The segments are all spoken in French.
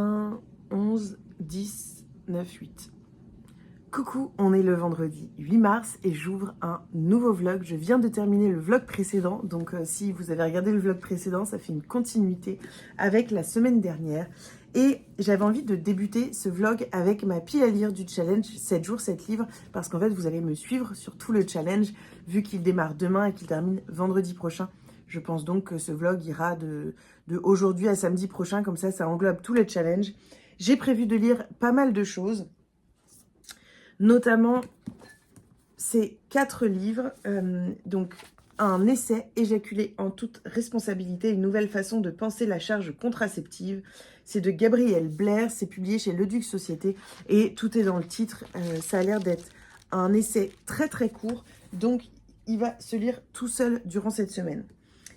1, 11, 10, 9, 8. Coucou, on est le vendredi 8 mars et j'ouvre un nouveau vlog. Je viens de terminer le vlog précédent, donc si vous avez regardé le vlog précédent, ça fait une continuité avec la semaine dernière. Et j'avais envie de débuter ce vlog avec ma pile à lire du challenge 7 jours, 7 livres, parce qu'en fait, vous allez me suivre sur tout le challenge, vu qu'il démarre demain et qu'il termine vendredi prochain. Je pense donc que ce vlog ira de aujourd'hui à samedi prochain, comme ça englobe tout le challenge. J'ai prévu de lire pas mal de choses, notamment ces 4 livres, donc un essai éjaculé en toute responsabilité, une nouvelle façon de penser la charge contraceptive. C'est de Gabrielle Blair, c'est publié chez Le Duc Société et tout est dans le titre. Ça a l'air d'être un essai très très court, donc il va se lire tout seul durant cette semaine.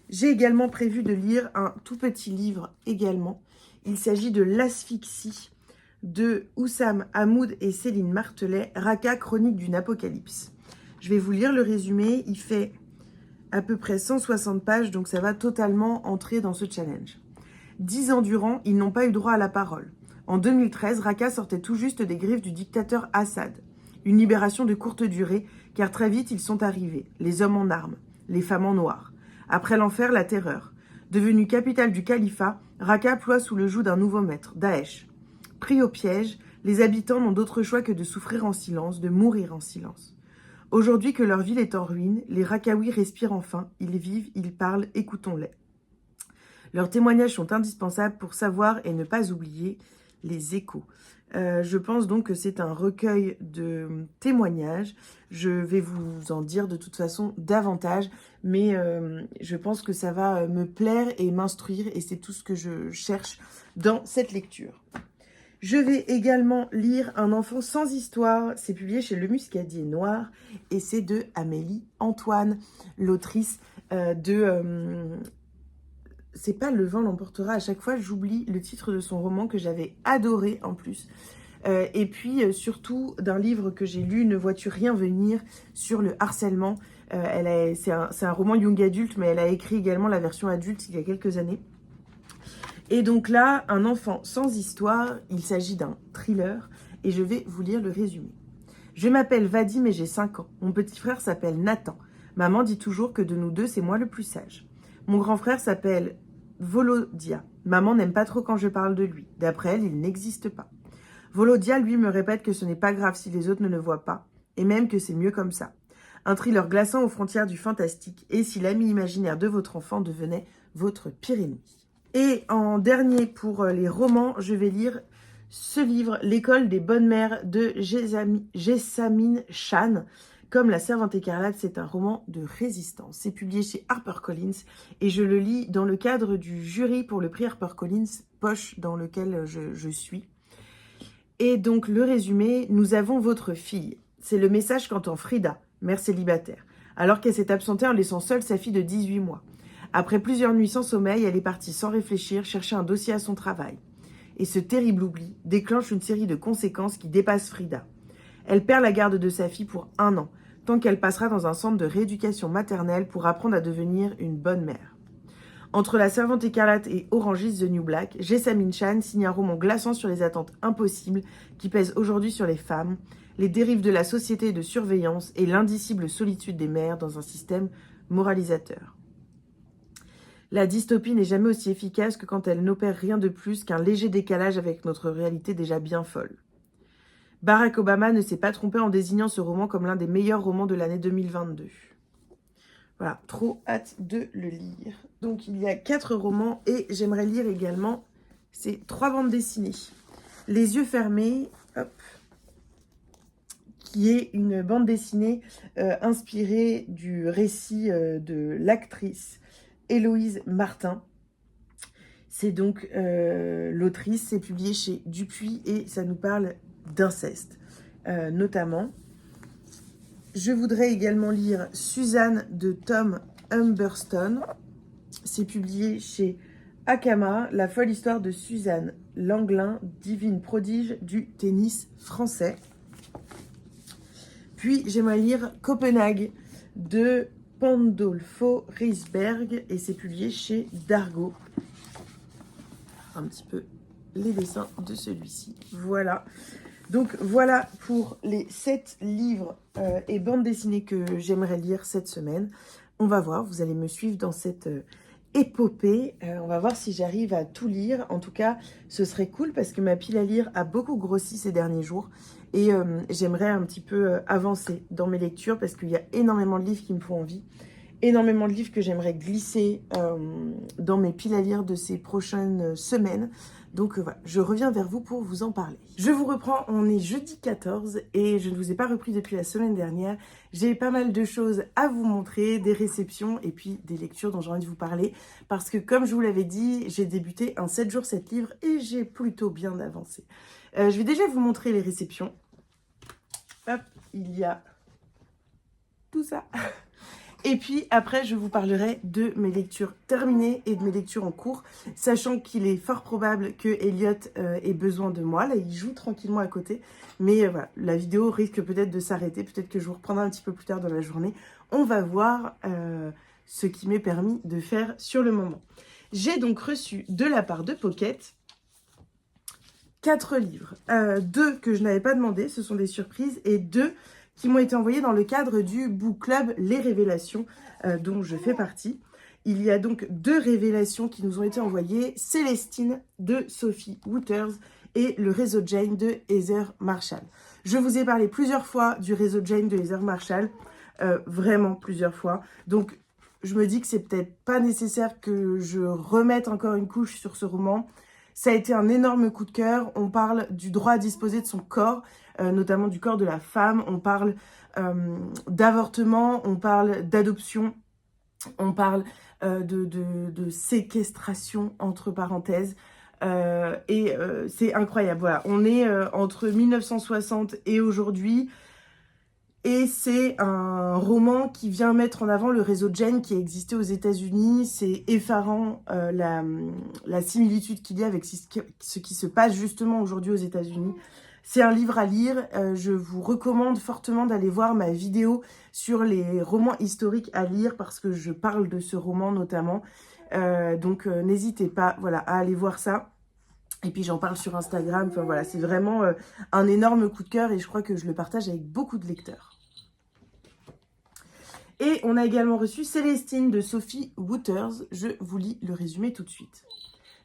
J'ai également prévu de lire un tout petit livre également. Il s'agit de L'asphyxie de Oussam Hamoud et Céline Martelet, Raqqa, chronique d'une apocalypse. Je vais vous lire le résumé, il fait à peu près 160 pages, donc ça va totalement entrer dans ce challenge. 10 ans durant, ils n'ont pas eu droit à la parole. En 2013, Raqqa sortait tout juste des griffes du dictateur Assad. Une libération de courte durée, car très vite ils sont arrivés, les hommes en armes, les femmes en noir. Après l'enfer, la terreur. Devenue capitale du califat, Raqqa ploie sous le joug d'un nouveau maître, Daesh. Pris au piège, les habitants n'ont d'autre choix que de souffrir en silence, de mourir en silence. Aujourd'hui que leur ville est en ruine, les Raqqa-Vis respirent enfin, ils vivent, ils parlent, écoutons-les. Leurs témoignages sont indispensables pour savoir et ne pas oublier les échos. Je pense donc que c'est un recueil de témoignages. Je vais vous en dire de toute façon davantage, mais je pense que ça va me plaire et m'instruire, et c'est tout ce que je cherche dans cette lecture. Je vais également lire Un enfant sans histoire, c'est publié chez Le Muscadier Noir, et c'est de Amélie Antoine, l'autrice c'est pas Le vent l'emportera, à chaque fois j'oublie le titre de son roman que j'avais adoré en plus. Et puis surtout d'un livre que j'ai lu, Ne vois-tu rien venir, sur le harcèlement. C'est un roman young adulte, mais elle a écrit également la version adulte il y a quelques années. Et donc là, Un enfant sans histoire, il s'agit d'un thriller et je vais vous lire le résumé. Je m'appelle Vadim et j'ai 5 ans. Mon petit frère s'appelle Nathan. Maman dit toujours que de nous deux, c'est moi le plus sage. Mon grand frère s'appelle Volodia. Maman n'aime pas trop quand je parle de lui. D'après elle, il n'existe pas. Volodia, lui, me répète que ce n'est pas grave si les autres ne le voient pas, et même que c'est mieux comme ça. Un thriller glaçant aux frontières du fantastique, et si l'ami imaginaire de votre enfant devenait votre pire ennemi. Et en dernier pour les romans, je vais lire ce livre, L'école des bonnes mères de Jessamine Chan. Comme La Servante écarlate, c'est un roman de résistance. C'est publié chez HarperCollins et je le lis dans le cadre du jury pour le prix HarperCollins, poche dans lequel je suis. Et donc le résumé, nous avons votre fille. C'est le message qu'entend Frida, mère célibataire, alors qu'elle s'est absentée en laissant seule sa fille de 18 mois. Après plusieurs nuits sans sommeil, elle est partie sans réfléchir chercher un dossier à son travail. Et ce terrible oubli déclenche une série de conséquences qui dépassent Frida. Elle perd la garde de sa fille pour 1 an, tant qu'elle passera dans un centre de rééducation maternelle pour apprendre à devenir une bonne mère. Entre La Servante écarlate et Orange is the New Black, Jessamine Chan signe un roman glaçant sur les attentes impossibles qui pèsent aujourd'hui sur les femmes, les dérives de la société de surveillance et l'indicible solitude des mères dans un système moralisateur. La dystopie n'est jamais aussi efficace que quand elle n'opère rien de plus qu'un léger décalage avec notre réalité déjà bien folle. Barack Obama ne s'est pas trompé en désignant ce roman comme l'un des meilleurs romans de l'année 2022. Voilà, trop hâte de le lire. Donc il y a 4 romans et j'aimerais lire également ces 3 bandes dessinées. Les yeux fermés, hop, qui est une bande dessinée inspirée du récit de l'actrice Héloïse Martin. C'est donc l'autrice, c'est publié chez Dupuis et ça nous parle d'inceste, notamment. Je voudrais également lire Suzanne de Tom Humberstone. C'est publié chez Akama, la folle histoire de Suzanne Langlin, divine prodige du tennis français. Puis j'aimerais lire Copenhague de Pandolfo Risberg et c'est publié chez Dargaud. Un petit peu les dessins de celui-ci. Voilà. Donc voilà pour les 7 livres et bandes dessinées que j'aimerais lire cette semaine. On va voir, vous allez me suivre dans cette épopée. On va voir si j'arrive à tout lire. En tout cas, ce serait cool parce que ma pile à lire a beaucoup grossi ces derniers jours. Et j'aimerais un petit peu avancer dans mes lectures parce qu'il y a énormément de livres qui me font envie. Énormément de livres que j'aimerais glisser dans mes piles à lire de ces prochaines semaines. Donc voilà, je reviens vers vous pour vous en parler. Je vous reprends, on est jeudi 14 et je ne vous ai pas repris depuis la semaine dernière. J'ai pas mal de choses à vous montrer, des réceptions et puis des lectures dont j'ai envie de vous parler. Parce que comme je vous l'avais dit, j'ai débuté un 7 jours 7 livres et j'ai plutôt bien avancé. Je vais déjà vous montrer les réceptions. Hop, il y a tout ça. Et puis après, je vous parlerai de mes lectures terminées et de mes lectures en cours, sachant qu'il est fort probable que Elliot ait besoin de moi. Là, il joue tranquillement à côté. Mais voilà, la vidéo risque peut-être de s'arrêter. Peut-être que je vous reprendrai un petit peu plus tard dans la journée. On va voir ce qui m'est permis de faire sur le moment. J'ai donc reçu de la part de Pocket 4 livres. 2 que je n'avais pas demandé, ce sont des surprises, et 2 qui m'ont été envoyés dans le cadre du Book Club Les Révélations, dont je fais partie. Il y a donc 2 révélations qui nous ont été envoyées, Célestine de Sophie Wooters et le réseau Jane de Heather Marshall. Je vous ai parlé plusieurs fois du réseau Jane de Heather Marshall, vraiment plusieurs fois. Donc je me dis que c'est peut-être pas nécessaire que je remette encore une couche sur ce roman. Ça a été un énorme coup de cœur. On parle du droit à disposer de son corps, notamment du corps de la femme. On parle d'avortement, on parle d'adoption, on parle de séquestration, entre parenthèses. C'est incroyable. Voilà, on est entre 1960 et aujourd'hui. Et c'est un roman qui vient mettre en avant le réseau Jane qui existait aux États-Unis. C'est effarant la similitude qu'il y a avec ce qui se passe justement aujourd'hui aux États-Unis. C'est un livre à lire. Je vous recommande fortement d'aller voir ma vidéo sur les romans historiques à lire parce que je parle de ce roman notamment. Donc n'hésitez pas voilà, à aller voir ça. Et puis j'en parle sur Instagram. Enfin voilà, c'est vraiment un énorme coup de cœur et je crois que je le partage avec beaucoup de lecteurs. Et on a également reçu Célestine de Sophie Wooters. Je vous lis le résumé tout de suite.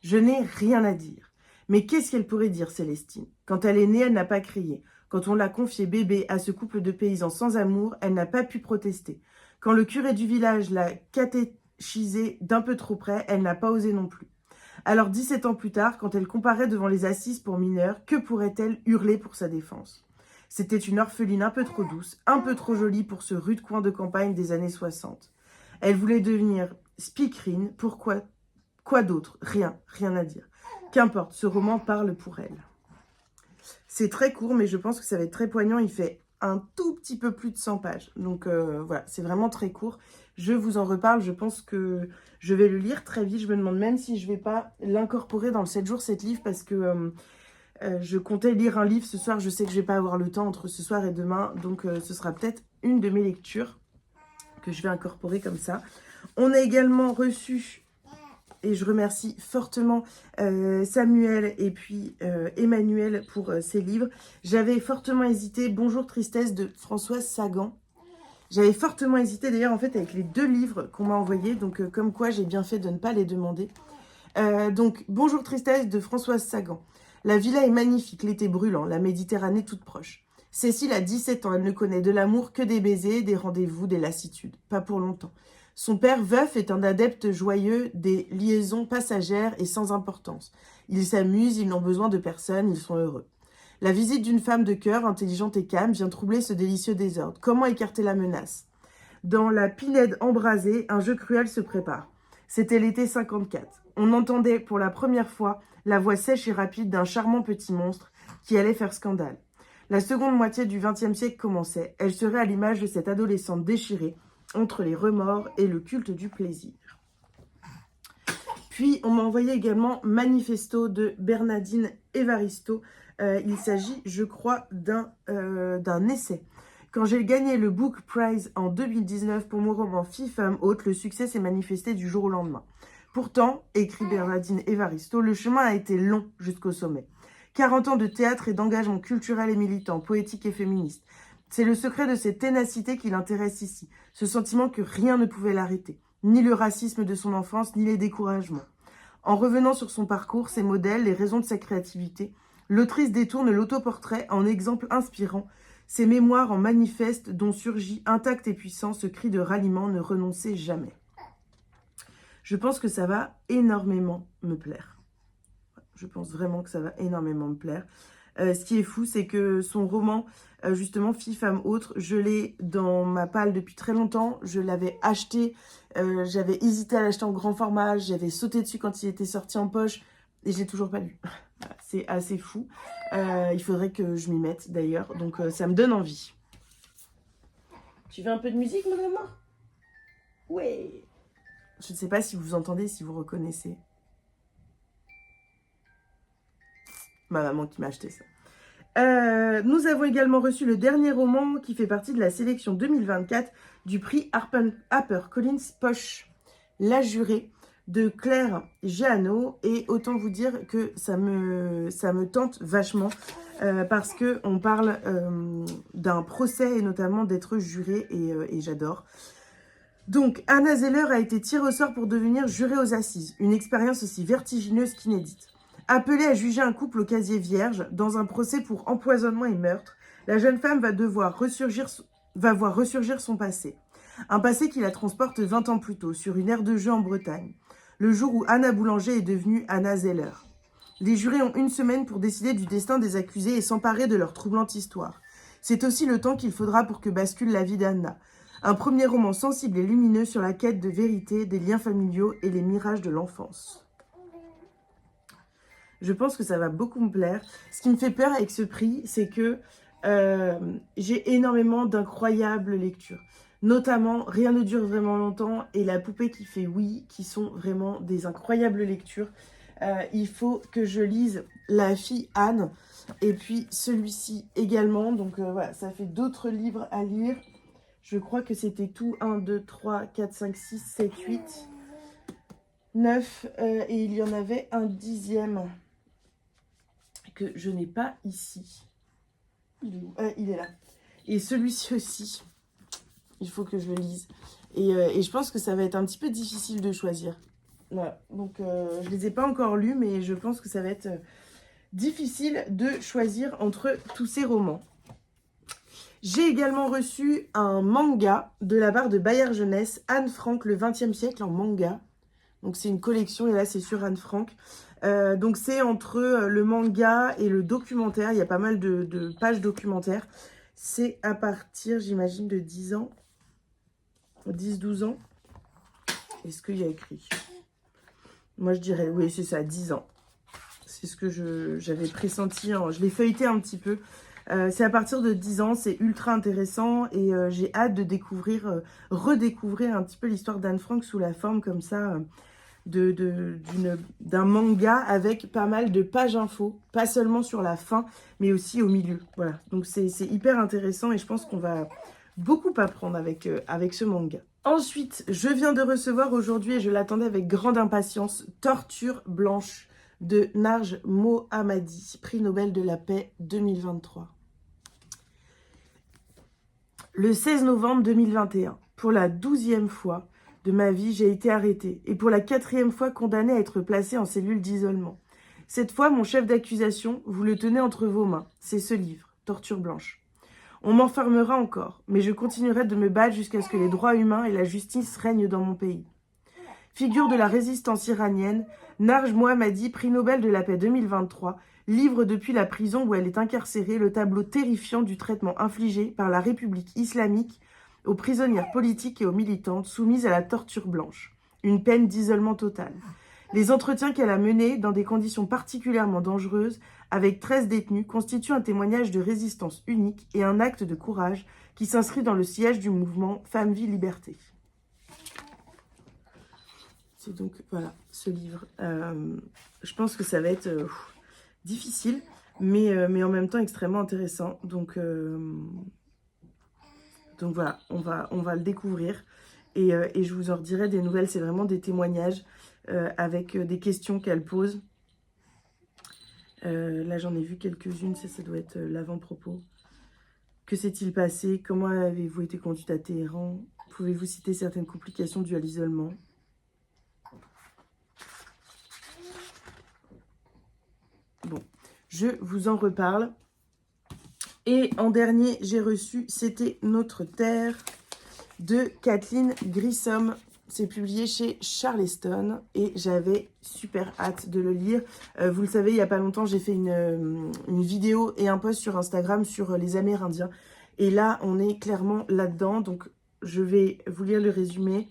Je n'ai rien à dire. Mais qu'est-ce qu'elle pourrait dire, Célestine? Quand elle est née, elle n'a pas crié. Quand on l'a confiée bébé à ce couple de paysans sans amour, elle n'a pas pu protester. Quand le curé du village l'a catéchisée d'un peu trop près, elle n'a pas osé non plus. Alors 17 ans plus tard, quand elle comparait devant les assises pour mineurs, que pourrait-elle hurler pour sa défense? C'était une orpheline un peu trop douce, un peu trop jolie pour ce rude coin de campagne des années 60. Elle voulait devenir speakerine, pourquoi? Quoi d'autre? Rien à dire. Qu'importe, ce roman parle pour elle. C'est très court, mais je pense que ça va être très poignant. Il fait un tout petit peu plus de 100 pages. Donc voilà, c'est vraiment très court. Je vous en reparle, je pense que je vais le lire très vite. Je me demande même si je ne vais pas l'incorporer dans le 7 jours, cet livre, parce que je comptais lire un livre ce soir. Je sais que je ne vais pas avoir le temps entre ce soir et demain, donc ce sera peut-être une de mes lectures que je vais incorporer comme ça. On a également reçu, et je remercie fortement Samuel et puis Emmanuel pour ces livres. J'avais fortement hésité, Bonjour Tristesse de Françoise Sagan. J'avais fortement hésité d'ailleurs en fait avec les 2 livres qu'on m'a envoyés, donc comme quoi j'ai bien fait de ne pas les demander. Donc Bonjour Tristesse de Françoise Sagan. La villa est magnifique, l'été brûlant, la Méditerranée toute proche. Cécile a 17 ans, elle ne connaît de l'amour que des baisers, des rendez-vous, des lassitudes. Pas pour longtemps. Son père veuf est un adepte joyeux des liaisons passagères et sans importance. Ils s'amusent, ils n'ont besoin de personne, ils sont heureux. La visite d'une femme de cœur, intelligente et calme, vient troubler ce délicieux désordre. Comment écarter la menace? Dans la pinède embrasée, un jeu cruel se prépare. C'était l'été 54. On entendait pour la première fois la voix sèche et rapide d'un charmant petit monstre qui allait faire scandale. La seconde moitié du XXe siècle commençait. Elle serait à l'image de cette adolescente déchirée entre les remords et le culte du plaisir. Puis, on m'a envoyé également Manifesto de Bernardine Evaristo. Il s'agit, je crois, d'un essai. Quand j'ai gagné le Book Prize en 2019 pour mon roman Fille, femme, haute, le succès s'est manifesté du jour au lendemain. Pourtant, écrit Bernardine Evaristo, le chemin a été long jusqu'au sommet. 40 ans de théâtre et d'engagement culturel et militant, poétique et féministe. C'est le secret de cette ténacité qui l'intéresse ici, ce sentiment que rien ne pouvait l'arrêter, ni le racisme de son enfance, ni les découragements. En revenant sur son parcours, ses modèles, les raisons de sa créativité, l'autrice détourne l'autoportrait en exemple inspirant, ses mémoires en manifeste dont surgit intact et puissant ce cri de ralliement ne renoncer jamais. Je pense que ça va énormément me plaire. Je pense vraiment que ça va énormément me plaire. Ce qui est fou, c'est que son roman, justement, Fille, femme, autre, je l'ai dans ma palle depuis très longtemps. Je l'avais acheté, j'avais hésité à l'acheter en grand format, j'avais sauté dessus quand il était sorti en poche et je l'ai toujours pas lu. C'est assez fou. Il faudrait que je m'y mette d'ailleurs, donc ça me donne envie. Tu veux un peu de musique, mon amour? Ouais. Je ne sais pas si vous entendez, si vous reconnaissez. Ma maman qui m'a acheté ça. Nous avons également reçu le dernier roman qui fait partie de la sélection 2024 du prix HarperCollins Poche, La Jurée, de Claire Jeannot. Et autant vous dire que ça me tente vachement parce qu'on parle d'un procès et notamment d'être juré et j'adore. Donc, Anna Zeller a été tirée au sort pour devenir jurée aux assises, une expérience aussi vertigineuse qu'inédite. Appelée à juger un couple au casier vierge dans un procès pour empoisonnement et meurtre, la jeune femme va voir ressurgir son passé. Un passé qui la transporte 20 ans plus tôt, sur une aire de jeu en Bretagne, le jour où Anna Boulanger est devenue Anna Zeller. Les jurés ont une semaine pour décider du destin des accusés et s'emparer de leur troublante histoire. C'est aussi le temps qu'il faudra pour que bascule la vie d'Anna. Un premier roman sensible et lumineux sur la quête de vérité, des liens familiaux et les mirages de l'enfance. Je pense que ça va beaucoup me plaire. Ce qui me fait peur avec ce prix, c'est que j'ai énormément d'incroyables lectures. Notamment Rien ne dure vraiment longtemps et La poupée qui fait oui, qui sont vraiment des incroyables lectures. Il faut que je lise La fille Anne et puis celui-ci également. Donc voilà, ça fait d'autres livres à lire. Je crois que c'était tout. 1, 2, 3, 4, 5, 6, 7, 8, 9. Et il y en avait un 10e que je n'ai pas ici. Il est où? Il est là. Et celui-ci aussi, il faut que je le lise. Et je pense que ça va être un petit peu difficile de choisir. Voilà. Donc, je ne les ai pas encore lus, mais je pense que ça va être difficile de choisir entre tous ces romans. J'ai également reçu un manga de la part de Bayard Jeunesse, Anne Frank, le XXe siècle en manga. Donc c'est une collection et là c'est sur Anne Frank. Donc c'est entre le manga et le documentaire. Il y a pas mal de pages documentaires. C'est à partir, j'imagine, de 10 ans. 10-12 ans. Est-ce qu'il y a écrit? Moi je dirais, oui c'est ça, 10 ans. C'est ce que j'avais pressenti. Je l'ai feuilleté un petit peu. C'est à partir de 10 ans, c'est ultra intéressant et j'ai hâte de redécouvrir un petit peu l'histoire d'Anne Frank sous la forme comme ça d'un manga avec pas mal de pages infos, pas seulement sur la fin, mais aussi au milieu. Voilà, donc c'est hyper intéressant et je pense qu'on va beaucoup apprendre avec ce manga. Ensuite, je viens de recevoir aujourd'hui, et je l'attendais avec grande impatience, Torture blanche de Narj Mohammadi, prix Nobel de la paix 2023. Le 16 novembre 2021, pour la 12e fois de ma vie, j'ai été arrêtée et pour la 4e fois condamnée à être placée en cellule d'isolement. Cette fois, mon chef d'accusation, vous le tenez entre vos mains, c'est ce livre, Torture blanche. On m'enfermera encore, mais je continuerai de me battre jusqu'à ce que les droits humains et la justice règnent dans mon pays. Figure de la résistance iranienne, Narj Mohammadi, prix Nobel de la paix 2023, livre depuis la prison où elle est incarcérée le tableau terrifiant du traitement infligé par la République islamique aux prisonnières politiques et aux militantes soumises à la torture blanche, une peine d'isolement total. Les entretiens qu'elle a menés dans des conditions particulièrement dangereuses avec 13 détenus constituent un témoignage de résistance unique et un acte de courage qui s'inscrit dans le sillage du mouvement Femmes, Vie, Liberté. C'est donc, voilà, ce livre. Je pense que ça va être difficile, mais en même temps extrêmement intéressant. Donc voilà, on va le découvrir. Et je vous en redirai des nouvelles. C'est vraiment des témoignages. avec des questions qu'elle pose. Là, j'en ai vu quelques-unes, ça doit être l'avant-propos. Que s'est-il passé? Comment avez-vous été conduite à Téhéran? Pouvez-vous citer certaines complications dues à l'isolement? Bon, je vous en reparle. Et en dernier, j'ai reçu C'était notre terre de Kathleen Grissom. C'est publié chez Charleston et j'avais super hâte de le lire. Vous le savez, il n'y a pas longtemps, j'ai fait une vidéo et un post sur Instagram sur les Amérindiens. Et là, on est clairement là-dedans. Donc, je vais vous lire le résumé.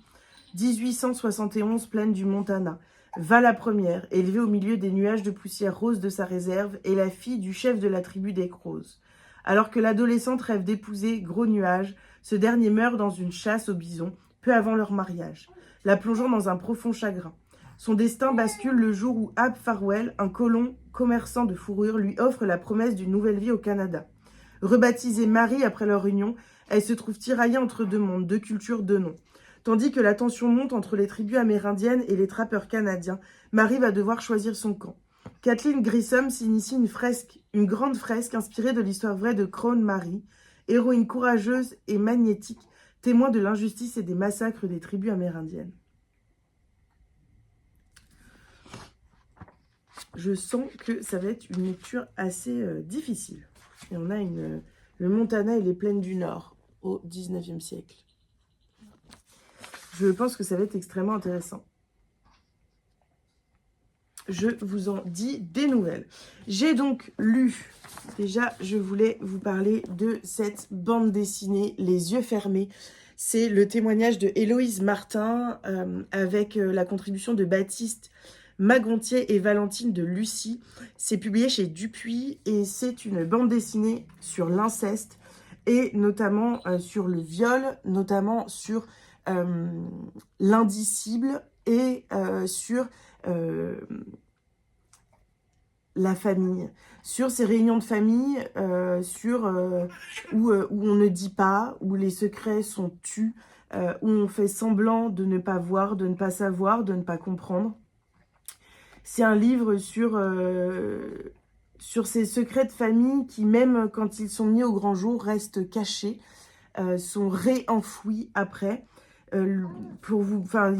1871, plaine du Montana. Va la première, élevée au milieu des nuages de poussière rose de sa réserve, est la fille du chef de la tribu des Crows. Alors que l'adolescente rêve d'épouser Gros Nuage, ce dernier meurt dans une chasse au bison, peu avant leur mariage, la plongeant dans un profond chagrin. Son destin bascule le jour où Ab Farwell, un colon commerçant de fourrure, lui offre la promesse d'une nouvelle vie au Canada. Rebaptisée Marie après leur union, elle se trouve tiraillée entre deux mondes, deux cultures, deux noms. Tandis que la tension monte entre les tribus amérindiennes et les trappeurs canadiens, Marie va devoir choisir son camp. Kathleen Grissom s'initie une grande fresque inspirée de l'histoire vraie de Crown Marie, héroïne courageuse et magnétique, témoin de l'injustice et des massacres des tribus amérindiennes. Je sens que ça va être une lecture assez difficile. Et on a le Montana et les plaines du Nord au 19e siècle. Je pense que ça va être extrêmement intéressant. Je vous en dis des nouvelles. J'ai donc lu, déjà je voulais vous parler de cette bande dessinée Les yeux fermés. C'est le témoignage de Héloïse Martin avec la contribution de Baptiste Magontier et Valentine de Lucie. C'est publié chez Dupuis et c'est une bande dessinée sur l'inceste et notamment sur le viol, notamment sur l'indicible et sur la famille, sur ces réunions de famille, où on ne dit pas, où les secrets sont tus, où on fait semblant de ne pas voir, de ne pas savoir, de ne pas comprendre. C'est un livre sur ces secrets de famille qui, même quand ils sont mis au grand jour, restent cachés, sont réenfouis après. Il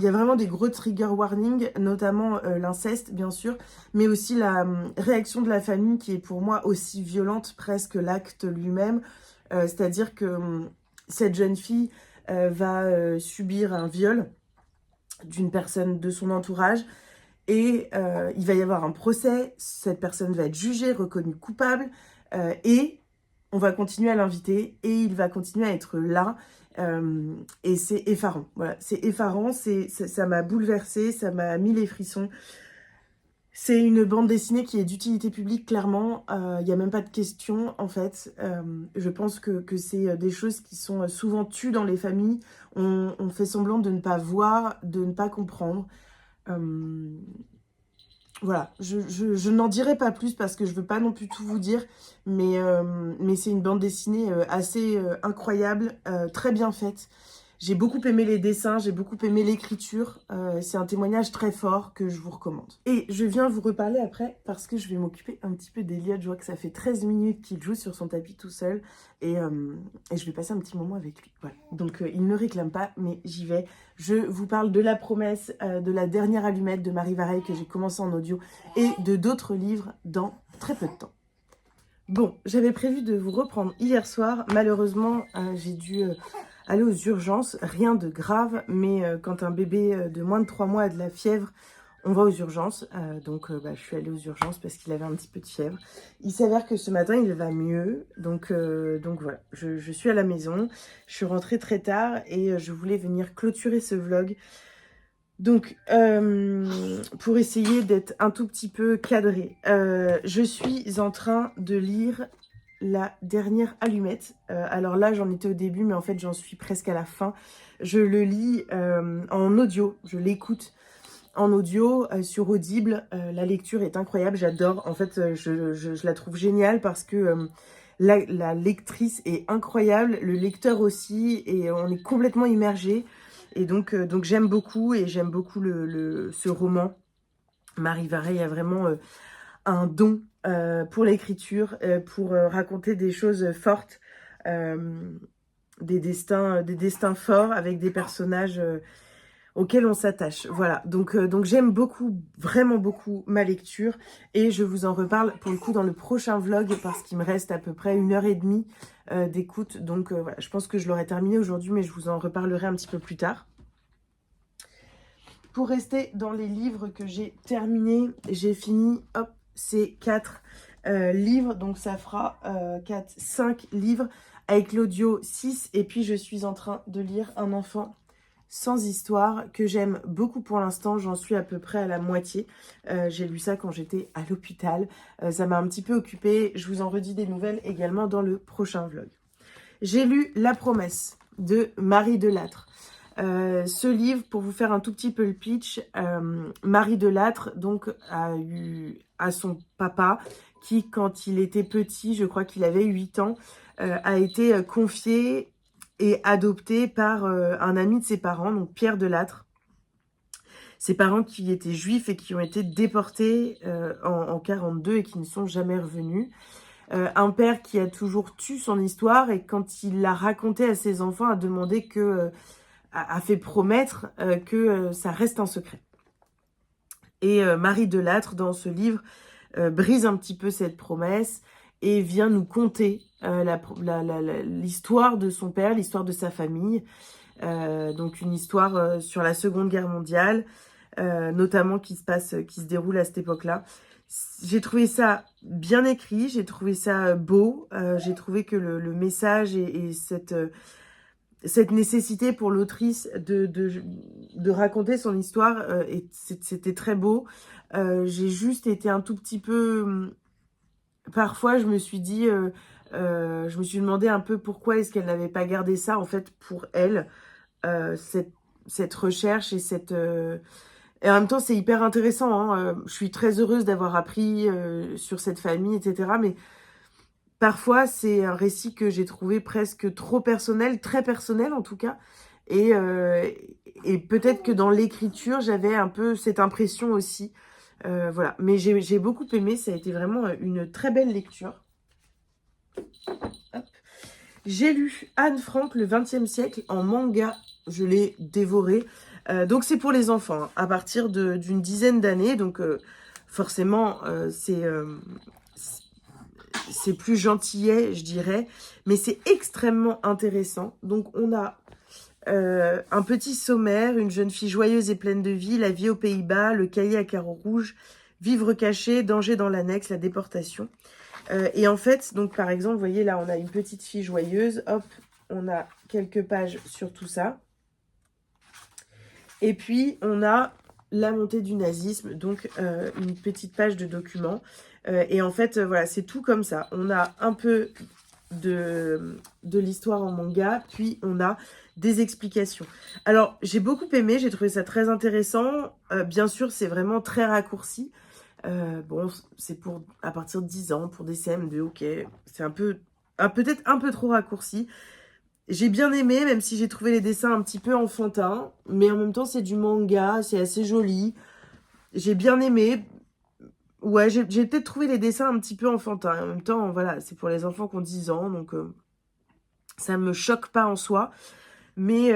y a vraiment des gros trigger warnings, notamment l'inceste, bien sûr, mais aussi la réaction de la famille qui est pour moi aussi violente presque l'acte lui-même. C'est-à-dire que cette jeune fille va subir un viol d'une personne de son entourage et il va y avoir un procès, cette personne va être jugée, reconnue coupable et on va continuer à l'inviter et il va continuer à être là. Et c'est effarant, voilà, c'est effarant, ça m'a bouleversée, ça m'a mis les frissons. C'est une bande dessinée qui est d'utilité publique, clairement, il n'y a même pas de question, en fait. Je pense que c'est des choses qui sont souvent tues dans les familles, on fait semblant de ne pas voir, de ne pas comprendre. Voilà, je n'en dirai pas plus parce que je veux pas non plus tout vous dire, mais c'est une bande dessinée assez incroyable, très bien faite. J'ai beaucoup aimé les dessins, j'ai beaucoup aimé l'écriture, c'est un témoignage très fort que je vous recommande. Et je viens vous reparler après parce que je vais m'occuper un petit peu d'Eliott. Je vois que ça fait 13 minutes qu'il joue sur son tapis tout seul et je vais passer un petit moment avec lui. Voilà. Donc il ne réclame pas, mais j'y vais. Je vous parle de La promesse, de La dernière allumette de Marie Vareille que j'ai commencé en audio et de d'autres livres dans très peu de temps. Bon, j'avais prévu de vous reprendre hier soir. Malheureusement, j'ai dû aller aux urgences. Rien de grave, mais quand un bébé de moins de 3 mois a de la fièvre, on va aux urgences. Donc, je suis allée aux urgences parce qu'il avait un petit peu de fièvre. Il s'avère que ce matin, il va mieux. Donc voilà, je suis à la maison. Je suis rentrée très tard et je voulais venir clôturer ce vlog. Donc, pour essayer d'être un tout petit peu cadrée, je suis en train de lire La dernière allumette. Alors là, j'en étais au début, mais en fait, j'en suis presque à la fin. Je le lis en audio, je l'écoute en audio sur Audible. La lecture est incroyable, j'adore. En fait, je la trouve géniale parce que la lectrice est incroyable, le lecteur aussi, et on est complètement immergé. Et donc j'aime beaucoup, et j'aime beaucoup ce roman. Marie Varey a vraiment un don pour l'écriture, pour raconter des choses fortes, des destins forts avec des personnages auxquels on s'attache. Voilà, donc j'aime beaucoup, vraiment beaucoup ma lecture, et je vous en reparle pour le coup dans le prochain vlog, parce qu'il me reste à peu près 1h30 d'écoute. Donc voilà, je pense que je l'aurai terminé aujourd'hui, mais je vous en reparlerai un petit peu plus tard. Pour rester dans les livres que j'ai terminés, j'ai fini, hop, ces 4 livres. Donc ça fera 5 livres avec l'audio 6. Et puis je suis en train de lire Un enfant sans histoire, que j'aime beaucoup pour l'instant. J'en suis à peu près à la moitié. J'ai lu ça quand j'étais à l'hôpital. Ça m'a un petit peu occupée. Je vous en redis des nouvelles également dans le prochain vlog. J'ai lu La promesse de Marie Delattre. Ce livre, pour vous faire un tout petit peu le pitch, Marie Delattre donc a son papa qui, quand il était petit, je crois qu'il avait 8 ans, a été confié et adopté par un ami de ses parents, donc Pierre Delattre. Ses parents qui étaient juifs et qui ont été déportés en 42 et qui ne sont jamais revenus. Un père qui a toujours tué son histoire, et quand il l'a raconté à ses enfants, a demandé a fait promettre que ça reste un secret. Et Marie Delattre, dans ce livre, brise un petit peu cette promesse et vient nous conter l'histoire de son père, l'histoire de sa famille. Donc une histoire sur la Seconde Guerre mondiale, notamment qui se déroule à cette époque-là. J'ai trouvé ça bien écrit, j'ai trouvé ça beau, j'ai trouvé que le message et cette nécessité pour l'autrice de raconter son histoire, c'était très beau. J'ai juste été un tout petit peu... Parfois, je me suis dit... je me suis demandé un peu pourquoi est-ce qu'elle n'avait pas gardé ça, en fait, pour elle. Cette recherche et cette... Et en même temps, c'est hyper intéressant. Hein. Je suis très heureuse d'avoir appris sur cette famille, etc. Mais... Parfois, c'est un récit que j'ai trouvé presque trop personnel, très personnel en tout cas. Et peut-être que dans l'écriture, j'avais un peu cette impression aussi. Voilà. Mais j'ai beaucoup aimé, ça a été vraiment une très belle lecture. J'ai lu Anne Frank, le XXe siècle, en manga. Je l'ai dévoré. Donc c'est pour les enfants, hein, à partir d'une dizaine d'années. Donc forcément, c'est plus gentillet, je dirais, mais c'est extrêmement intéressant. Donc, on a un petit sommaire, une jeune fille joyeuse et pleine de vie, la vie aux Pays-Bas, le cahier à carreaux rouges, vivre caché, danger dans l'annexe, la déportation. Et en fait, donc par exemple, vous voyez là, on a une petite fille joyeuse, hop, on a quelques pages sur tout ça. Et puis, on a la montée du nazisme, donc une petite page de documents. Et en fait, voilà, c'est tout comme ça. On a un peu de l'histoire en manga, puis on a des explications. Alors, j'ai beaucoup aimé, j'ai trouvé ça très intéressant. Bien sûr, c'est vraiment très raccourci. Bon, c'est pour à partir de 10 ans, pour des CM2, ok. C'est peut-être un peu trop raccourci. J'ai bien aimé, même si j'ai trouvé les dessins un petit peu enfantins. Mais en même temps, c'est du manga, c'est assez joli. J'ai bien aimé. Ouais, j'ai peut-être trouvé les dessins un petit peu enfantins. En même temps, voilà, c'est pour les enfants qui ont 10 ans, donc ça me choque pas en soi. Mais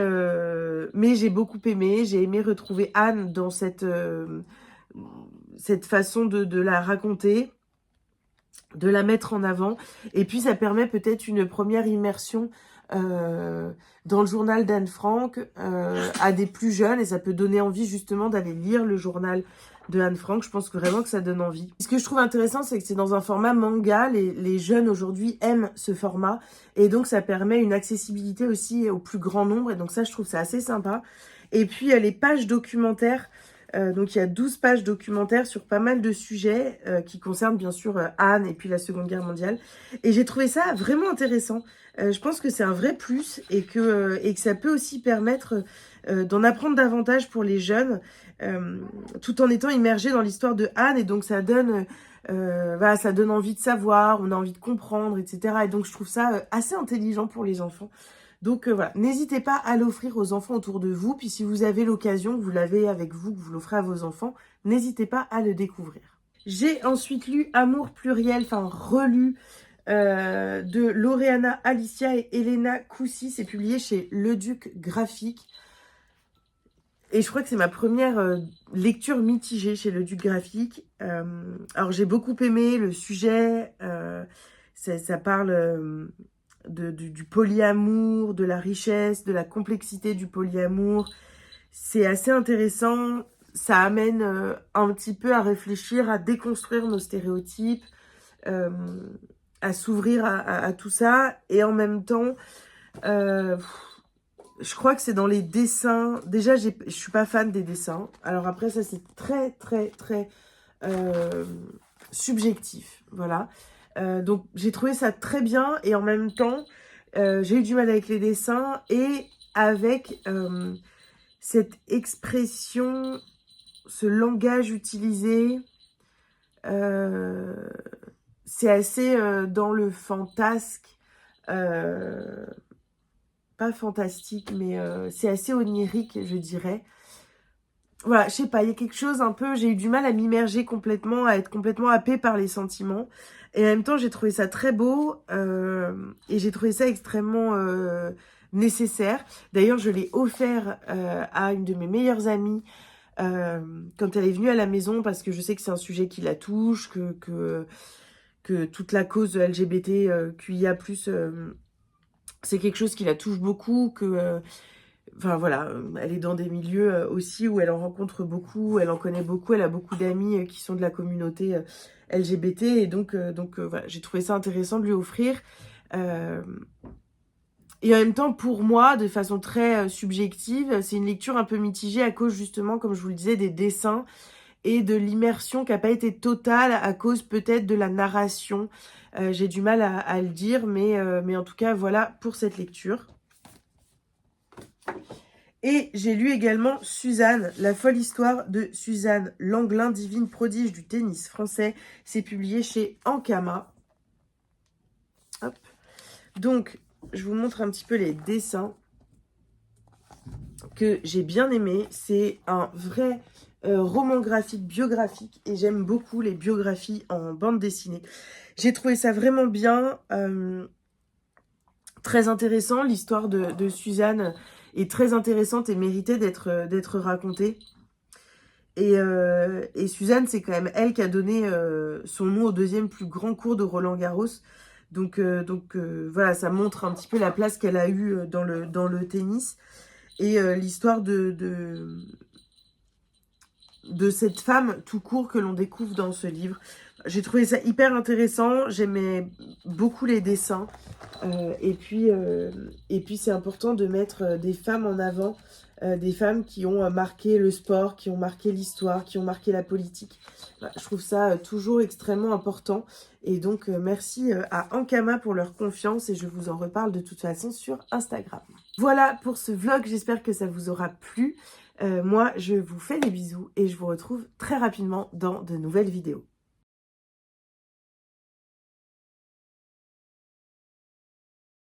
j'ai beaucoup aimé. J'ai aimé retrouver Anne dans cette façon de la raconter, de la mettre en avant. Et puis, ça permet peut-être une première immersion dans le journal d'Anne Frank à des plus jeunes. Et ça peut donner envie justement d'aller lire le journal de Anne Frank. Je pense vraiment que ça donne envie. Ce que je trouve intéressant, c'est que c'est dans un format manga. Les jeunes aujourd'hui aiment ce format. Et donc, ça permet une accessibilité aussi au plus grand nombre. Et donc ça, je trouve ça assez sympa. Et puis, les pages documentaires. Donc, il y a 12 pages documentaires sur pas mal de sujets qui concernent bien sûr Anne et puis la Seconde Guerre mondiale. Et j'ai trouvé ça vraiment intéressant. Je pense que c'est un vrai plus et que ça peut aussi permettre d'en apprendre davantage pour les jeunes tout en étant immergé dans l'histoire de Anne. Et donc, ça donne envie de savoir, on a envie de comprendre, etc. Et donc, je trouve ça assez intelligent pour les enfants. Donc voilà, n'hésitez pas à l'offrir aux enfants autour de vous. Puis si vous avez l'occasion, que vous l'avez avec vous, que vous l'offrez à vos enfants, n'hésitez pas à le découvrir. J'ai ensuite lu Amour pluriel, enfin relu, de Laureana Alicia et Elena Coussi. C'est publié chez Le Duc Graphique. Et je crois que c'est ma première lecture mitigée chez Le Duc Graphique. Alors j'ai beaucoup aimé le sujet. Ça parle du polyamour, de la richesse, de la complexité du polyamour. C'est assez intéressant. Ça amène un petit peu à réfléchir, à déconstruire nos stéréotypes, à s'ouvrir à tout ça. Et en même temps, je crois que c'est dans les dessins. Déjà, je suis pas fan des dessins. Alors après, ça, c'est très, très, très subjectif. Voilà. Donc, j'ai trouvé ça très bien. Et en même temps, j'ai eu du mal avec les dessins et avec cette expression, ce langage utilisé. C'est assez dans le fantasque. Pas fantastique, mais c'est assez onirique, je dirais. Voilà, je sais pas, il y a quelque chose un peu... J'ai eu du mal à m'immerger complètement, à être complètement happée par les sentiments. Et en même temps, j'ai trouvé ça très beau et j'ai trouvé ça extrêmement nécessaire. D'ailleurs, je l'ai offert à une de mes meilleures amies quand elle est venue à la maison parce que je sais que c'est un sujet qui la touche, que toute la cause LGBTQIA+, c'est quelque chose qui la touche beaucoup, que... Enfin voilà, elle est dans des milieux aussi où elle en rencontre beaucoup, elle en connaît beaucoup, elle a beaucoup d'amis qui sont de la communauté LGBT et donc voilà, j'ai trouvé ça intéressant de lui offrir. Et en même temps, pour moi, de façon très subjective, c'est une lecture un peu mitigée à cause justement, comme je vous le disais, des dessins et de l'immersion qui n'a pas été totale à cause peut-être de la narration. J'ai du mal à le dire, mais en tout cas, voilà pour cette lecture. Et j'ai lu également Suzanne, la folle histoire de Suzanne Langlin, divine prodige du tennis français. C'est publié chez Ankama. Hop. Donc, je vous montre un petit peu les dessins que j'ai bien aimés. C'est un vrai roman graphique, biographique. Et j'aime beaucoup les biographies en bande dessinée. J'ai trouvé ça vraiment bien. Très intéressant. L'histoire de Suzanne est très intéressante et méritait d'être racontée. Et Suzanne, c'est quand même elle qui a donné son nom au deuxième plus grand cours de Roland-Garros. Donc voilà, ça montre un petit peu la place qu'elle a eue dans le tennis. Et l'histoire de cette femme tout court que l'on découvre dans ce livre. J'ai trouvé ça hyper intéressant. J'aimais beaucoup les dessins. Et puis c'est important de mettre des femmes en avant, des femmes qui ont marqué le sport, qui ont marqué l'histoire, qui ont marqué la politique. Je trouve ça toujours extrêmement important. Et donc, merci à Ankama pour leur confiance et je vous en reparle de toute façon sur Instagram. Voilà pour ce vlog, j'espère que ça vous aura plu. Moi, je vous fais des bisous et je vous retrouve très rapidement dans de nouvelles vidéos.